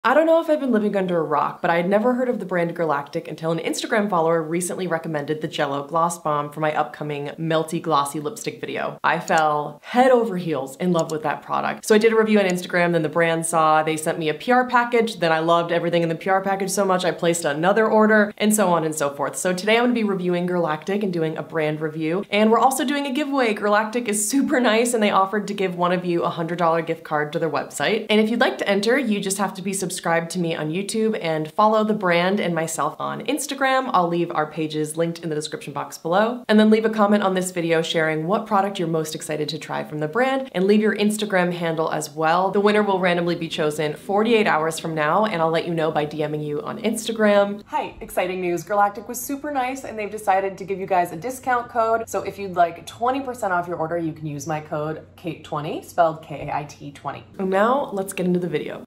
I don't know if I've been living under a rock, but I had never heard of the brand Girlactik until an Instagram follower recently recommended the Jello Gloss Bomb for my upcoming melty glossy lipstick video. I fell head over heels in love with that product. So I did a review on Instagram, then the brand saw, they sent me a PR package, then I loved everything in the PR package so much I placed another order, and so on and so forth. So today I'm gonna be reviewing Girlactik and doing a brand review, and we're also doing a giveaway. Girlactik is super nice and they offered to give one of you a $100 gift card to their website. And if you'd like to enter, you just have to be subscribe to me on YouTube and follow the brand and myself on Instagram. I'll leave our pages linked in the description box below. And then leave a comment on this video sharing what product you're most excited to try from the brand, and leave your Instagram handle as well. The winner will randomly be chosen 48 hours from now, and I'll let you know by DMing you on Instagram. Hi, exciting news. Girlactik was super nice and they've decided to give you guys a discount code. So if you'd like 20% off your order, you can use my code KATE20, spelled K-A-I-T 20. And now let's get into the video.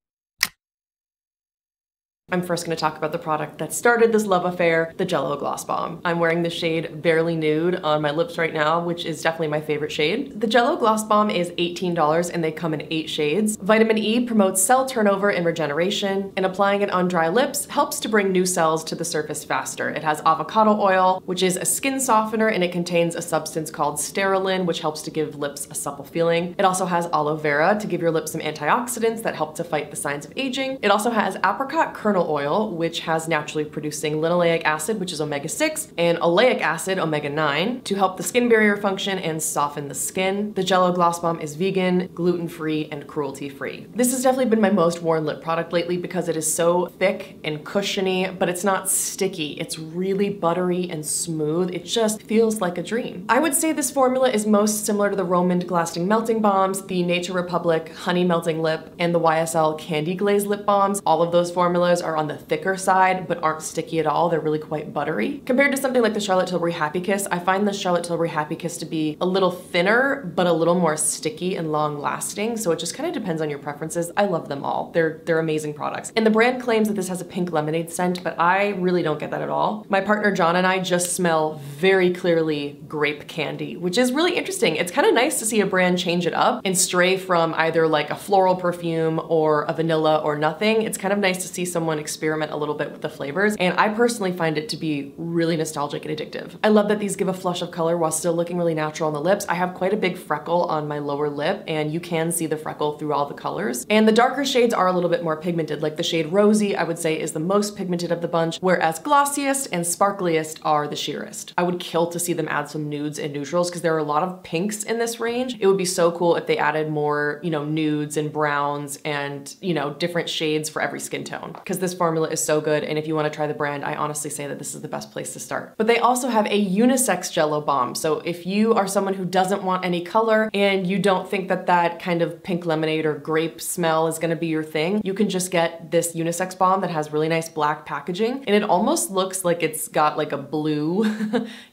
I'm first going to talk about the product that started this love affair, the Jello Gloss Bomb. I'm wearing the shade Barely Nude on my lips right now, which is definitely my favorite shade. The Jello Gloss Bomb is $18 and they come in 8 shades. Vitamin E promotes cell turnover and regeneration, and applying it on dry lips helps to bring new cells to the surface faster. It has avocado oil, which is a skin softener, and it contains a substance called sterolin, which helps to give lips a supple feeling. It also has aloe vera to give your lips some antioxidants that help to fight the signs of aging. It also has apricot kernel oil, which has naturally producing linoleic acid, which is omega-6, and oleic acid, omega-9, to help the skin barrier function and soften the skin. The Jello Gloss Bomb is vegan, gluten-free, and cruelty-free. This has definitely been my most worn lip product lately because it is so thick and cushiony, but it's not sticky. It's really buttery and smooth. It just feels like a dream. I would say this formula is most similar to the Romand Lasting Melting Balms, the Nature Republic Honey Melting Lip, and the YSL Candy Glaze Lip Balms. All of those formulas are on the thicker side, but aren't sticky at all. They're really quite buttery. Compared to something like the Charlotte Tilbury Happy Kiss, I find the Charlotte Tilbury Happy Kiss to be a little thinner, but a little more sticky and long lasting. So it just kind of depends on your preferences. I love them all. They're amazing products. And the brand claims that this has a pink lemonade scent, but I really don't get that at all. My partner John and I just smell very clearly grape candy, which is really interesting. It's kind of nice to see a brand change it up and stray from either like a floral perfume or a vanilla or nothing. It's kind of nice to see someone experiment a little bit with the flavors, and I personally find it to be really nostalgic and addictive. I love that these give a flush of color while still looking really natural on the lips. I have quite a big freckle on my lower lip, and you can see the freckle through all the colors. And the darker shades are a little bit more pigmented, like the shade Rosy I would say is the most pigmented of the bunch, whereas glossiest and sparkliest are the sheerest. I would kill to see them add some nudes and neutrals because there are a lot of pinks in this range. It would be so cool if they added more, you know, nudes and browns and, you know, different shades for every skin tone, because this formula is so good, and if you want to try the brand, I honestly say that this is the best place to start. But they also have a unisex Jello Bomb, so if you are someone who doesn't want any color and you don't think that that kind of pink lemonade or grape smell is going to be your thing, you can just get this unisex bomb that has really nice black packaging, and it almost looks like it's got like a blue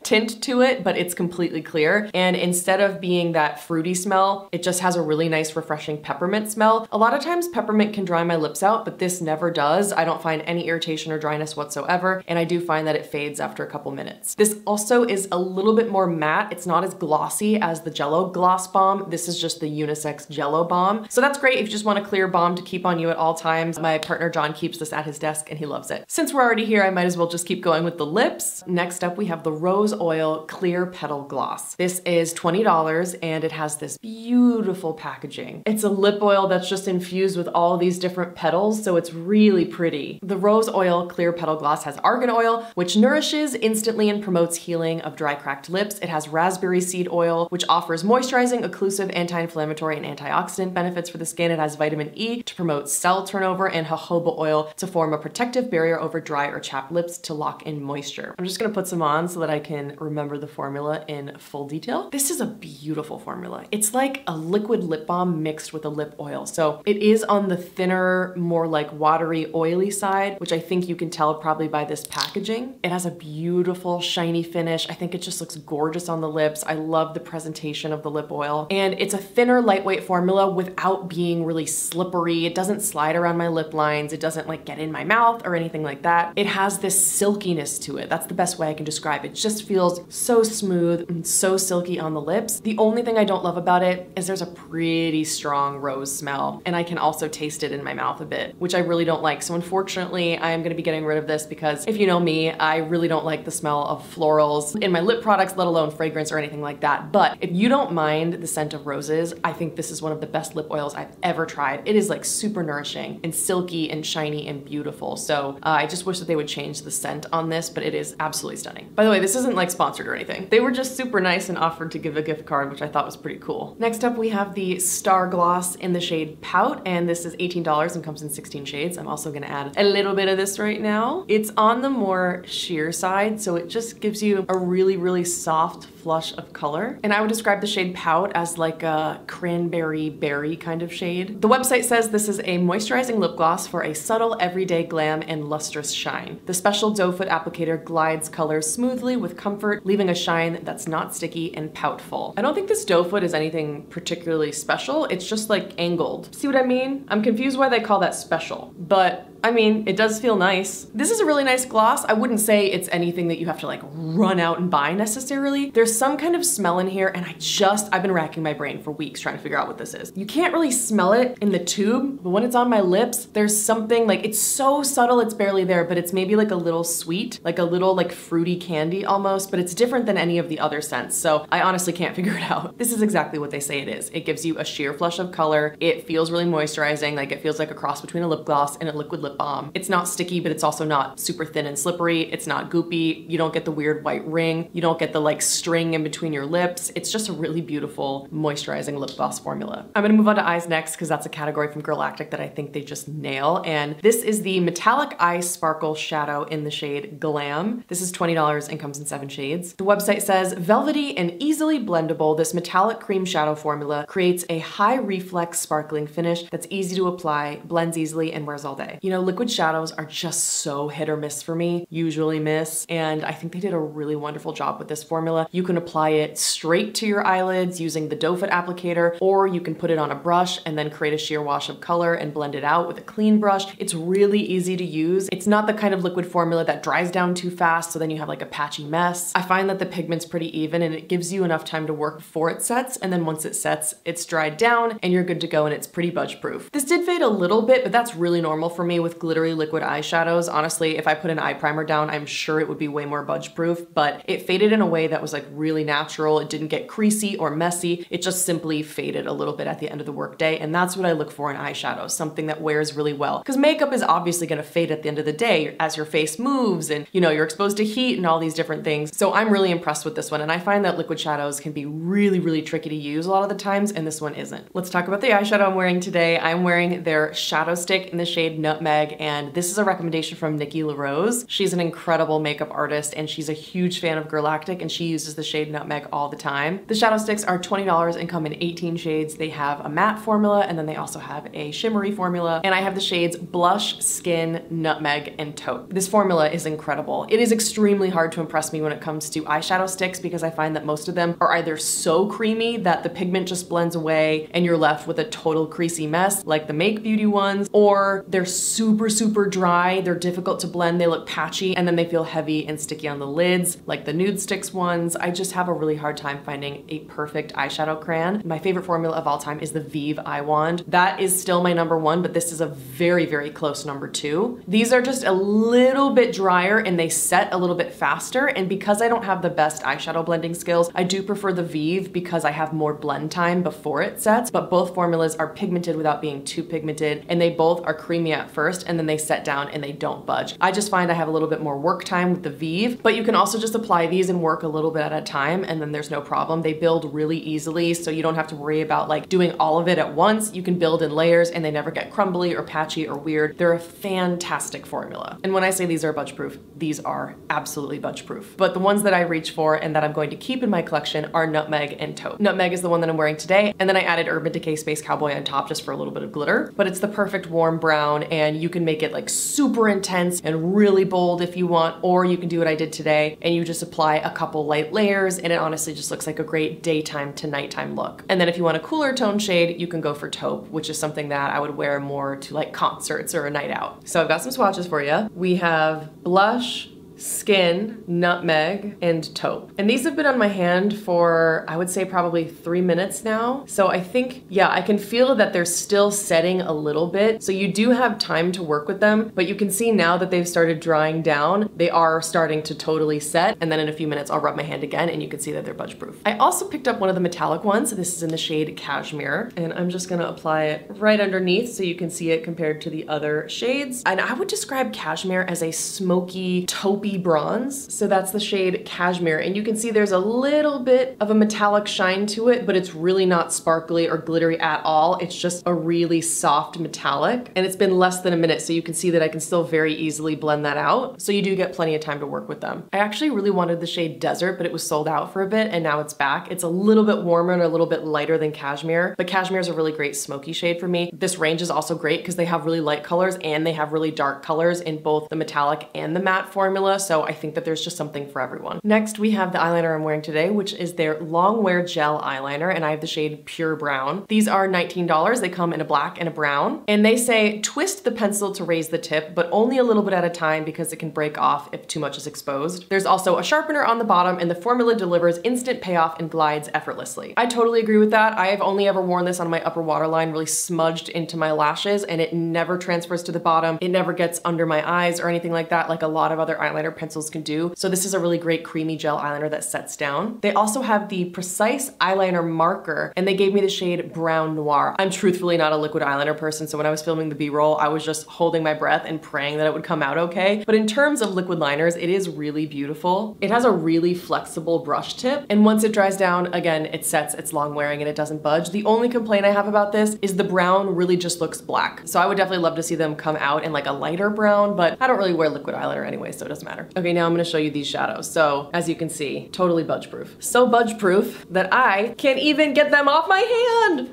tint to it, but it's completely clear. And instead of being that fruity smell, it just has a really nice refreshing peppermint smell. A lot of times peppermint can dry my lips out, but this never does. I don't find any irritation or dryness whatsoever, and I do find that it fades after a couple minutes. This also is a little bit more matte. It's not as glossy as the Jello Gloss Bomb. This is just the unisex Jello Bomb. So that's great if you just want a clear bomb to keep on you at all times. My partner John keeps this at his desk and he loves it. Since we're already here, I might as well just keep going with the lips. Next up, we have the Rose Oil Clear Petal Gloss. This is $20 and it has this beautiful packaging. It's a lip oil that's just infused with all these different petals, so it's really pretty. The Rose Oil Clear Petal Gloss has argan oil, which nourishes instantly and promotes healing of dry, cracked lips. It has raspberry seed oil, which offers moisturizing, occlusive, anti-inflammatory, and antioxidant benefits for the skin. It has vitamin E to promote cell turnover, and jojoba oil to form a protective barrier over dry or chapped lips to lock in moisture. I'm just gonna put some on so that I can remember the formula in full detail. This is a beautiful formula. It's like a liquid lip balm mixed with a lip oil. So it is on the thinner, more like watery, oily oily side, which I think you can tell probably by this packaging. It has a beautiful shiny finish. I think it just looks gorgeous on the lips. I love the presentation of the lip oil. And it's a thinner, lightweight formula without being really slippery. It doesn't slide around my lip lines. It doesn't like get in my mouth or anything like that. It has this silkiness to it. That's the best way I can describe it. It just feels so smooth and so silky on the lips. The only thing I don't love about it is there's a pretty strong rose smell, and I can also taste it in my mouth a bit, which I really don't like. So unfortunately, I am gonna be getting rid of this because if you know me, I really don't like the smell of florals in my lip products, let alone fragrance or anything like that. But if you don't mind the scent of roses, I think this is one of the best lip oils I've ever tried. It is like super nourishing and silky and shiny and beautiful. So I just wish that they would change the scent on this, but it is absolutely stunning. By the way, this isn't like sponsored or anything. They were just super nice and offered to give a gift card, which I thought was pretty cool. Next up, we have the Star Gloss in the shade Pout, and this is $18 and comes in 16 shades. I'm also gonna add a little bit of this right now. It's on the more sheer side, so it just gives you a really, really soft flush of color. And I would describe the shade Pout as like a cranberry berry kind of shade. The website says this is a moisturizing lip gloss for a subtle, everyday glam and lustrous shine. The special doe foot applicator glides colors smoothly with comfort, leaving a shine that's not sticky and poutful. I don't think this doe foot is anything particularly special. It's just like angled. See what I mean? I'm confused why they call that special, but I mean, it does feel nice. This is a really nice gloss. I wouldn't say it's anything that you have to like run out and buy necessarily. There's some kind of smell in here, and I've been racking my brain for weeks trying to figure out what this is. You can't really smell it in the tube, but when it's on my lips, there's something like, it's so subtle it's barely there, but it's maybe like a little sweet, like a little like fruity candy almost, but it's different than any of the other scents. So I honestly can't figure it out. This is exactly what they say it is. It gives you a sheer flush of color. It feels really moisturizing. Like it feels like a cross between a lip gloss and a liquid lip balm. It's not sticky, but it's also not super thin and slippery. It's not goopy. You don't get the weird white ring. You don't get the like string in between your lips. It's just a really beautiful moisturizing lip gloss formula. I'm gonna move on to eyes next because that's a category from Girlactik that I think they just nail. And this is the Metallic Eye Sparkle Shadow in the shade Glam. This is $20 and comes in 7 shades. The website says, velvety and easily blendable, this metallic cream shadow formula creates a high reflex sparkling finish that's easy to apply, blends easily, and wears all day. You know, liquid shadows are just so hit or miss for me, usually miss, and I think they did a really wonderful job with this formula. You can apply it straight to your eyelids using the doe foot applicator, or you can put it on a brush and then create a sheer wash of color and blend it out with a clean brush. It's really easy to use. It's not the kind of liquid formula that dries down too fast, so then you have like a patchy mess. I find that the pigment's pretty even and it gives you enough time to work before it sets, and then once it sets, it's dried down and you're good to go, and it's pretty budge proof. This did fade a little bit, but that's really normal for me with glittery liquid eyeshadows. Honestly, if I put an eye primer down, I'm sure it would be way more budge proof, but it faded in a way that was like really natural. It didn't get creasy or messy. It just simply faded a little bit at the end of the workday, and that's what I look for in eyeshadows, something that wears really well. Because makeup is obviously gonna fade at the end of the day as your face moves and you know, you're exposed to heat and all these different things. So I'm really impressed with this one, and I find that liquid shadows can be really, really tricky to use a lot of the times, and this one isn't. Let's talk about the eyeshadow I'm wearing today. I'm wearing their shadow stick in the shade Nutmeg, and this is a recommendation from Nikki LaRose. She's an incredible makeup artist, and she's a huge fan of Girlactik, and she uses the shade Nutmeg all the time. The shadow sticks are $20 and come in 18 shades. They have a matte formula, and then they also have a shimmery formula, and I have the shades Blush, Skin, Nutmeg, and Taupe. This formula is incredible. It is extremely hard to impress me when it comes to eyeshadow sticks because I find that most of them are either so creamy that the pigment just blends away and you're left with a total creasy mess like the Make Beauty ones, or they're super, super dry. They're difficult to blend. They look patchy, and then they feel heavy and sticky on the lids like the Nude Sticks ones. I just have a really hard time finding a perfect eyeshadow crayon. My favorite formula of all time is the Vive Eye Wand. That is still my #1, but this is a very, very close #2. These are just a little bit drier and they set a little bit faster, and because I don't have the best eyeshadow blending skills, I do prefer the Vive because I have more blend time before it sets, but both formulas are pigmented without being too pigmented, and they both are creamy at first and then they set down and they don't budge. I just find I have a little bit more work time with the Vive, but you can also just apply these and work a little bit at a time, and then there's no problem. They build really easily, so you don't have to worry about like doing all of it at once. You can build in layers and they never get crumbly or patchy or weird. They're a fantastic formula. And when I say these are budge proof, these are absolutely budge proof. But the ones that I reach for and that I'm going to keep in my collection are Nutmeg and Taupe. Nutmeg is the one that I'm wearing today, and then I added Urban Decay Space Cowboy on top just for a little bit of glitter, but it's the perfect warm brown, and you You can make it like super intense and really bold if you want, or you can do what I did today and you just apply a couple light layers and it honestly just looks like a great daytime to nighttime look. And then if you want a cooler tone shade, you can go for taupe, which is something that I would wear more to like concerts or a night out. So I've got some swatches for you. We have blush, Skin, Nutmeg, and Taupe. And these have been on my hand for, I would say, probably 3 minutes now. So I think, yeah, I can feel that they're still setting a little bit. So you do have time to work with them, but you can see now that they've started drying down, they are starting to totally set. And then in a few minutes, I'll rub my hand again and you can see that they're budge proof. I also picked up one of the metallic ones. This is in the shade Cashmere, and I'm just gonna apply it right underneath so you can see it compared to the other shades. And I would describe Cashmere as a smoky, taupey bronze. So that's the shade Cashmere, and you can see there's a little bit of a metallic shine to it, but it's really not sparkly or glittery at all. It's just a really soft metallic, and it's been less than a minute, so you can see that I can still very easily blend that out. So you do get plenty of time to work with them. I actually really wanted the shade Desert, but it was sold out for a bit, and now it's back. It's a little bit warmer and a little bit lighter than Cashmere, but Cashmere is a really great smoky shade for me. This range is also great because they have really light colors and they have really dark colors in both the metallic and the matte formula, so I think that there's just something for everyone. Next, we have the eyeliner I'm wearing today, which is their Long Wear Gel Eyeliner, and I have the shade Pure Brown. These are $19. They come in a black and a brown, and they say twist the pencil to raise the tip, but only a little bit at a time because it can break off if too much is exposed. There's also a sharpener on the bottom, and the formula delivers instant payoff and glides effortlessly. I totally agree with that. I have only ever worn this on my upper waterline, really smudged into my lashes, and it never transfers to the bottom. It never gets under my eyes or anything like that, like a lot of other eyeliner pencils can do. So this is a really great creamy gel eyeliner that sets down. They also have the Precise Eyeliner Marker, and they gave me the shade Brown Noir. I'm truthfully not a liquid eyeliner person, so when I was filming the B-roll, I was just holding my breath and praying that it would come out okay. But in terms of liquid liners, it is really beautiful. It has a really flexible brush tip, and once it dries down, again, it sets, it's long wearing, and it doesn't budge. The only complaint I have about this is the brown really just looks black. So I would definitely love to see them come out in like a lighter brown, but I don't really wear liquid eyeliner anyway, so it doesn't matter. Okay, now I'm gonna show you these shadows. So as you can see, totally budge proof. So budge proof that I can't even get them off my hand.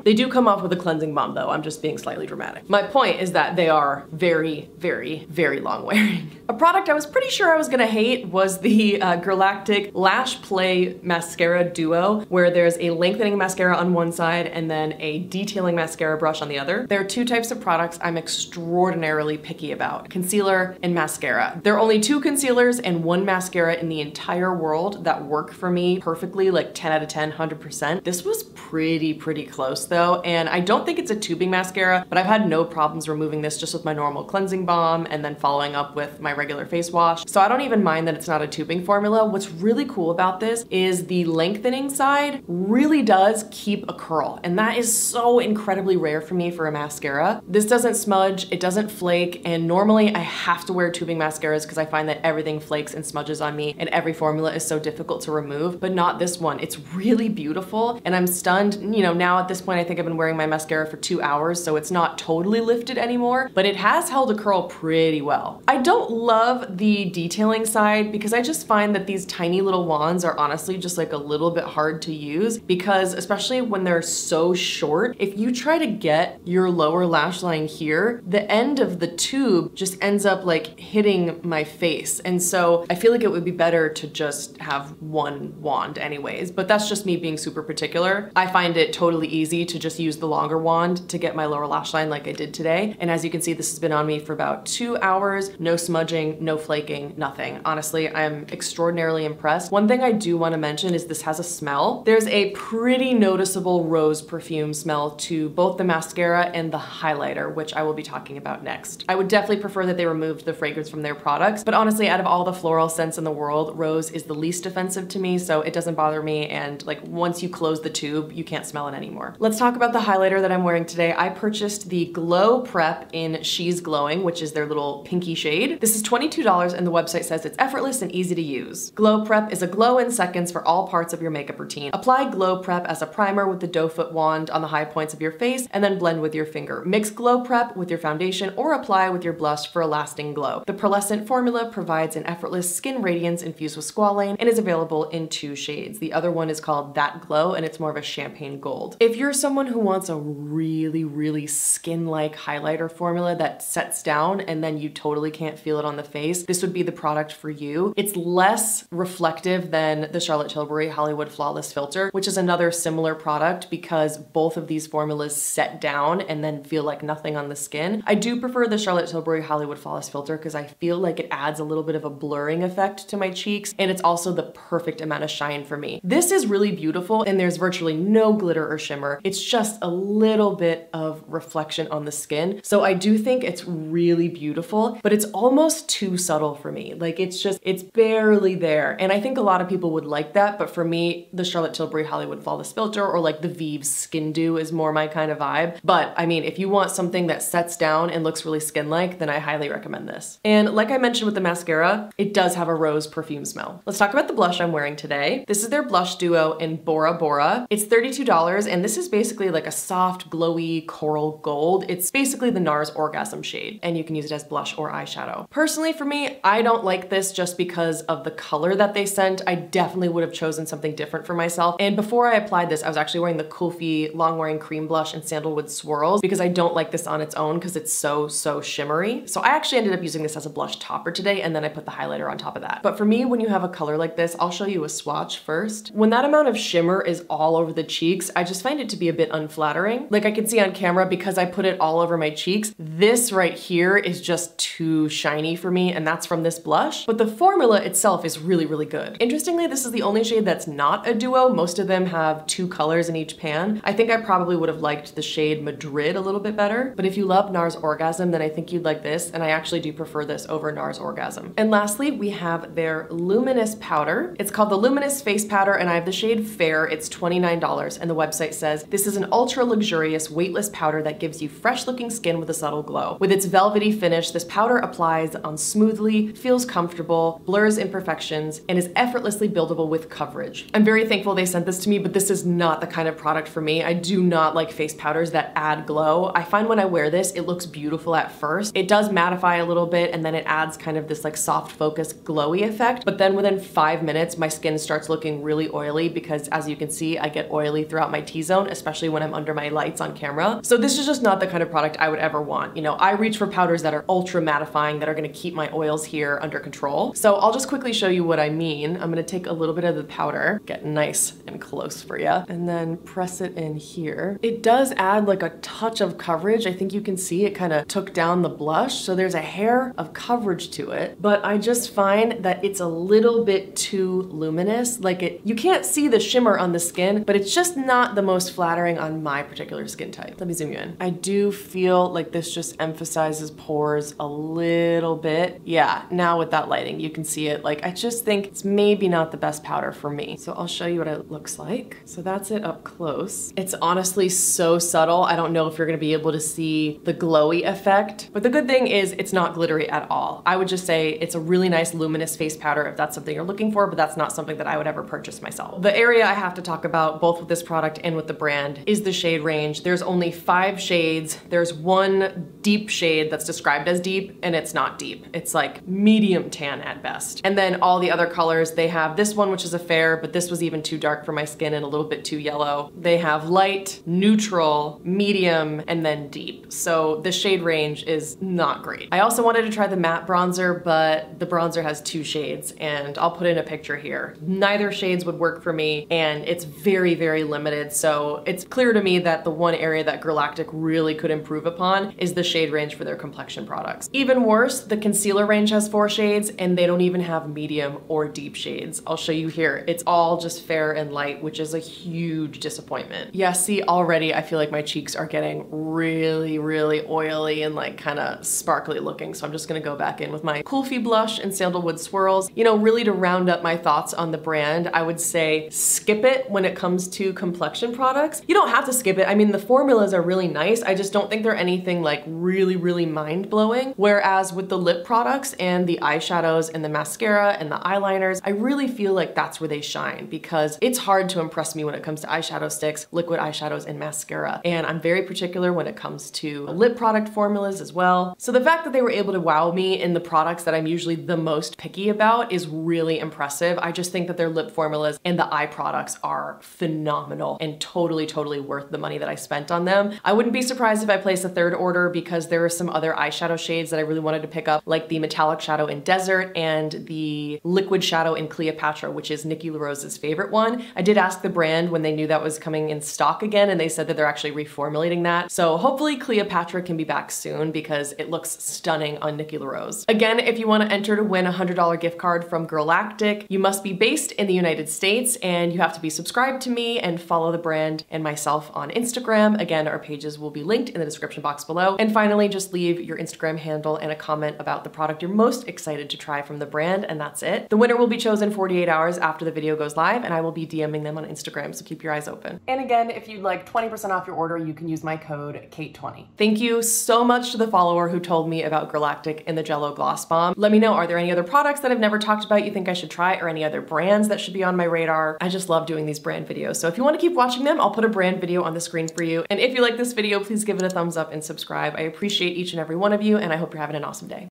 They do come off with a cleansing balm though. I'm just being slightly dramatic. My point is that they are very, very, very long wearing. A product I was pretty sure I was gonna hate was the Girlactik Lash Play Mascara Duo, where there's a lengthening mascara on one side and then a detailing mascara brush on the other. There are two types of products I'm extraordinarily picky about: concealer and mascara. There are only two concealers and one mascara in the entire world that work for me perfectly, like 10 out of 10, 100%. This was pretty close though, and I don't think it's a tubing mascara, but I've had no problems removing this just with my normal cleansing balm and then following up with my regular face wash. So I don't even mind that it's not a tubing formula. What's really cool about this is the lengthening side really does keep a curl, and that is so incredibly rare for me for a mascara. This doesn't smudge, it doesn't flake, and normally I have to wear tubing mascaras because I find that everything flakes and smudges on me and every formula is so difficult to remove, but not this one. It's really beautiful, and I'm stunned. You know, now at this point I think I've been wearing my mascara for 2 hours, so it's not totally lifted anymore, but it has held a curl pretty well. I don't love the detailing side because I just find that these tiny little wands are honestly just like a little bit hard to use, because especially when they're so short, if you try to get your lower lash line here, the end of the tube just ends up like hitting my face. And so I feel like it would be better to just have one wand anyways, but that's just me being super particular. I find it totally easy to just use the longer wand to get my lower lash line like I did today. And as you can see, this has been on me for about 2 hours, no smudging, no flaking, nothing. Honestly, I'm extraordinarily impressed. One thing I do want to mention is this has a smell. There's a pretty noticeable rose perfume smell to both the mascara and the highlighter, which I will be talking about next. I would definitely prefer that they removed the fragrance from their products, but honestly, out of all the floral scents in the world, rose is the least offensive to me, so it doesn't bother me, and like once you close the tube, you can't smell it anymore. Let's talk about the highlighter that I'm wearing today. I purchased the Glow Prep in She's Glowing, which is their little pinky shade. This is $22 and the website says it's effortless and easy to use. Glow Prep is a glow in seconds for all parts of your makeup routine. Apply Glow Prep as a primer with the doe foot wand on the high points of your face and then blend with your finger. Mix Glow Prep with your foundation or apply with your blush for a lasting glow. The pearlescent formula provides an effortless skin radiance infused with squalane and is available in 2 shades. The other one is called That Glow and it's more of a champagne gold. If you're someone who wants a really skin-like highlighter formula that sets down and then you totally can't feel it on the face, this would be the product for you. It's less reflective than the Charlotte Tilbury Hollywood Flawless Filter, which is another similar product because both of these formulas set down and then feel like nothing on the skin. I do prefer the Charlotte Tilbury Hollywood Flawless Filter because I feel like it adds a little bit of a blurring effect to my cheeks and it's also the perfect amount of shine for me. This is really beautiful and there's virtually no glitter or shimmer. It's just a little bit of reflection on the skin. So I do think it's really beautiful, but it's almost too subtle for me. Like it's barely there. And I think a lot of people would like that, but for me, the Charlotte Tilbury Hollywood Flawless Filter or like the Vive Skin Dew is more my kind of vibe. But I mean, if you want something that sets down and looks really skin-like, then I highly recommend this. And like I mentioned with the mascara, it does have a rose perfume smell. Let's talk about the blush I'm wearing today. This is their blush duo in BoraBora. It's $32 and this is basically like a soft, glowy coral gold. It's basically the NARS Orgasm shade and you can use it as blush or eyeshadow. Personally for me, I don't like this just because of the color that they sent. I definitely would have chosen something different for myself. And before I applied this, I was actually wearing the Kulfi Long Wearing Cream Blush in Sandalwood Swirls because I don't like this on its own because it's so shimmery. So I actually ended up using this as a blush topper today and then I put the highlighter on top of that. But for me, when you have a color like this, I'll show you a swatch first. When that amount of shimmer is all over the cheeks, I just find it to be a bit unflattering. Like I can see on camera because I put it all over my cheeks, this right here is just too shiny for me and that's from this blush. But the formula itself is really good. Interestingly, this is the only shade that's not a duo. Most of them have 2 colors in each pan. I think I probably would have liked the shade Madrid a little bit better, but if you love NARS Orgasm, then I think you'd like this, and I actually do prefer this over NARS Orgasm. And lastly, we have their Luminous powder. It's called the Luminous Face Powder, and I have the shade Fair. It's $29, and the website says, this is an ultra luxurious, weightless powder that gives you fresh looking skin with a subtle glow. With its velvety finish, this powder applies on smoothly, feels comfortable, blurs imperfections, and is effortlessly buildable with coverage. I'm very thankful they sent this to me, but this is not the kind of product for me. I do not like face powders that add glow. I find when I wear this, it looks beautiful at first. It does mattify a little bit, and then it adds kind of this like soft focus glowy effect, but then within 5 minutes, my skin starts looking really oily because as you can see, I get oily throughout my T-zone, especially when I'm under my lights on camera. So this is just not the kind of product I would ever want. You know, I reach for powders that are ultra mattifying, that are gonna keep my oils here under control. So I'll just quickly show you what I mean. I'm gonna take a little bit of the powder, get nice and close for you, and then press it in here. It does add like a touch of coverage. I think you can see it kind of took down the blush, so there's a hair of coverage to it, but I just find that it's a little bit too luminous. Like you can't see the shimmer on the skin, but it's just not the most flattering on my particular skin type. Let me zoom you in. I do feel like this just emphasizes pores a little bit. Yeah, now with that lighting, you can see it. Like I just think it's maybe not the best powder for me. So I'll show you what it looks like. So that's it up close. It's honestly so subtle. I don't know if you're gonna be able to see the glowy effect, but the good thing is it's not glittery at all. I would just say it's a really nice luminous face powder if that's something you're looking for, but that's not something that I would ever purchase myself. The area I have to talk about both with this product and with the brand is the shade range. There's only 5 shades. There's one deep shade that's described as deep and it's not deep. It's like medium tan at best. And then all the other colors, they have this one, which is a fair, but this was even too dark for my skin and a little bit too yellow. They have light, neutral, medium, and then deep. So the shade range is not great. I also wanted to try the matte bronzer, but the bronzer has 2 shades and I'll put in a picture here. Neither shades would work for me and it's very limited. So it's clear to me that the one area that Girlactik really could improve upon is the shade range for their complexion products. Even worse, the concealer range has 4 shades and they don't even have medium or deep shades. I'll show you here. It's all just fair and light, which is a huge disappointment. Yeah, see, already I feel like my cheeks are getting really oily and like kind of sparkly looking. So I'm just gonna go back in with my Kulfi blush and Sandalwood Swirls. You know, really to round up my thoughts on the brand, I would say skip it when it comes to complexion products. You don't have to skip it. I mean, the formulas are really nice. I just don't think they're anything like really mind-blowing. Whereas with the lip lip products and the eyeshadows and the mascara and the eyeliners, I really feel like that's where they shine because it's hard to impress me when it comes to eyeshadow sticks, liquid eyeshadows, and mascara. And I'm very particular when it comes to lip product formulas as well. So the fact that they were able to wow me in the products that I'm usually the most picky about is really impressive. I just think that their lip formulas and the eye products are phenomenal and totally, totally worth the money that I spent on them. I wouldn't be surprised if I place a third order because there are some other eyeshadow shades that I really wanted to pick up, like the metallic shadow in Desert and the liquid shadow in Cleopatra, which is Nikki LaRose's favorite one. I did ask the brand when they knew that was coming in stock again, and they said that they're actually reformulating that. So hopefully Cleopatra can be back soon because it looks stunning on Nikki LaRose. Again, if you want to enter to win a $100 gift card from Girlactik, you must be based in the United States and you have to be subscribed to me and follow the brand and myself on Instagram. Again, our pages will be linked in the description box below. And finally, just leave your Instagram handle and a comment about the product you're most excited to try from the brand, and that's it. The winner will be chosen 48 hours after the video goes live, and I will be DMing them on Instagram, so keep your eyes open. And again, if you'd like 20% off your order, you can use my code KATE20. Thank you so much to the follower who told me about Girlactik and the Jello Gloss Bomb. Let me know, are there any other products that I've never talked about you think I should try, or any other brands that should be on my radar? I just love doing these brand videos, so if you want to keep watching them, I'll put a brand video on the screen for you. And if you like this video, please give it a thumbs up and subscribe. I appreciate each and every one of you, and I hope you're having an awesome day.